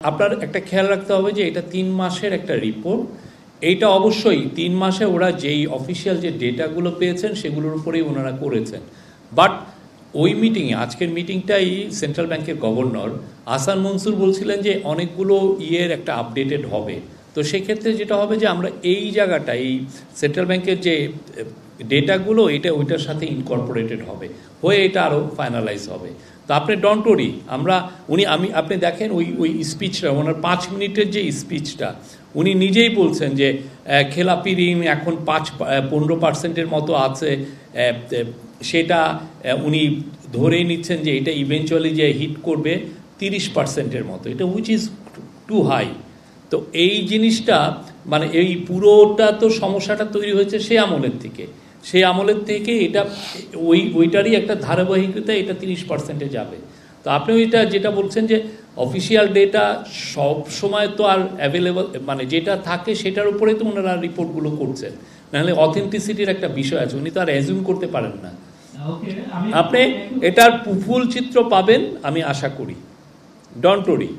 আপনার একটা খেয়াল রাখতে হবে যে এটা 3 মাসের একটা রিপোর্ট। এইটা অবশ্যই 3 মাসে ওরা যেই অফিসিয়াল যে ডেটাগুলো পেয়েছেন সেগুলোর উপরেই ওনারা করেছেন। বাট ওই মিটিংয়ে, আজকের মিটিংটাই সেন্ট্রাল ব্যাংকের গভর্নর আহসান মনসুর বলছিলেন যে অনেকগুলো ইয়ের একটা আপডেটেড হবে। তো সেক্ষেত্রে যেটা হবে যে আমরা এই জায়গাটা, এই সেন্ট্রাল ব্যাংকের যে ডেটাগুলো, এটা ওইটার সাথে ইনকর্পোরেটেড হবে, হয়ে এটা আরও ফাইনালাইজ হবে। তো আপনি ডন্ট ওয়ারি, আপনি দেখেন ওই স্পিচটা, ওনার 5 মিনিটের যে স্পিচটা, উনি নিজেই বলছেন যে খেলাপি ঋণ এখন 15% মতো আছে, সেটা উনি ধরেই নিচ্ছেন যে এটা ইভেনচুয়ালি যে হিট করবে 30% মতো, এটা উইচ ইজ টু হাই। তো এই জিনিসটা মানে এই পুরোটা তো সমস্যাটা তৈরি হয়েছে সেই আমলের থেকে এটা ওইটারই একটা ধারাবাহিকতা, এটা 30%-এ যাবে। তো আপনি ওইটা যেটা বলছেন যে অফিসিয়াল ডেটা সব সময় তো আর অ্যাভেলেবল, মানে যেটা থাকে সেটার উপরে তো ওনারা রিপোর্টগুলো করছেন, নাহলে অথেন্টিসিটির একটা বিষয় আছে, উনি তো আর অ্যাজিউম করতে পারেন না। আপনি এটার ফুল চিত্র পাবেন আমি আশা করি, ডন্ট ওয়ারি।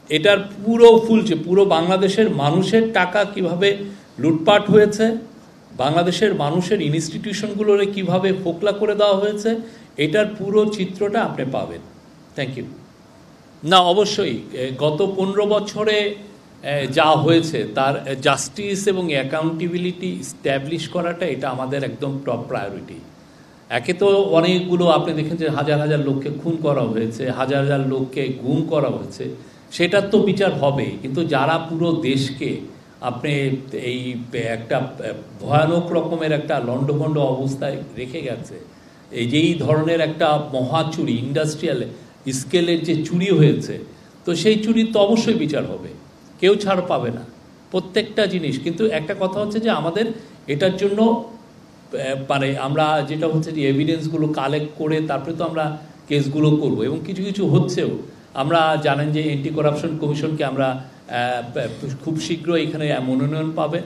এটার পুরো বাংলাদেশের মানুষের টাকা কিভাবে লুটপাট হয়েছে, বাংলাদেশের মানুষের ইনস্টিটিউশনগুলোর কিভাবে ফোকলা করে দেওয়া হয়েছে, এটার পুরো চিত্রটা আপনি পাবেন। Thank you. না, অবশ্যই গত 15 বছরে যা হয়েছে তার জাস্টিস এবং অ্যাকাউন্টেবিলিটি স্ট্যাবলিশ করাটা, এটা আমাদের একদম টপ প্রায়োরিটি। একে তো অনেকগুলো আপনি দেখেন যে হাজার হাজার লোককে খুন করা হয়েছে, হাজার হাজার লোককে গুম করা হয়েছে, সেটার তো বিচার হবে। কিন্তু যারা পুরো দেশকে আপনি এই একটা ভয়ানক রকমের একটা লণ্ডভণ্ড অবস্থায় রেখে গেছে, এই ধরনের একটা মহাচুরি, ইন্ডাস্ট্রিয়াল স্কেলের যে চুরি হয়েছে, তো সেই চুরির তো অবশ্যই বিচার হবে, কেউ ছাড় পাবে না প্রত্যেকটা জিনিস। কিন্তু একটা কথা হচ্ছে যে আমাদের এটার জন্য মানে আমরা যেটা হচ্ছে যে এভিডেন্সগুলো কালেক্ট করে তারপরে তো আমরা কেসগুলো করব, এবং কিছু কিছু হচ্ছেও। আমরা জানেন যে অ্যান্টি করাপশন কমিশনকে আমরা খুব শীঘ্রই এখানে মনোনয়ন পাবে,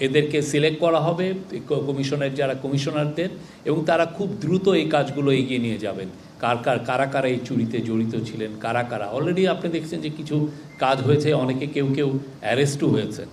এদেরকে সিলেক্ট করা হবে কমিশনের যারা কমিশনারদের, এবং তারা খুব দ্রুত এই কাজগুলো এগিয়ে নিয়ে যাবেন। কারা কারা এই চুরিতে জড়িত ছিলেন, কারা অলরেডি আপনি দেখছেন যে কিছু কাজ হয়েছে, অনেকে কেউ অ্যারেস্টও হয়েছে।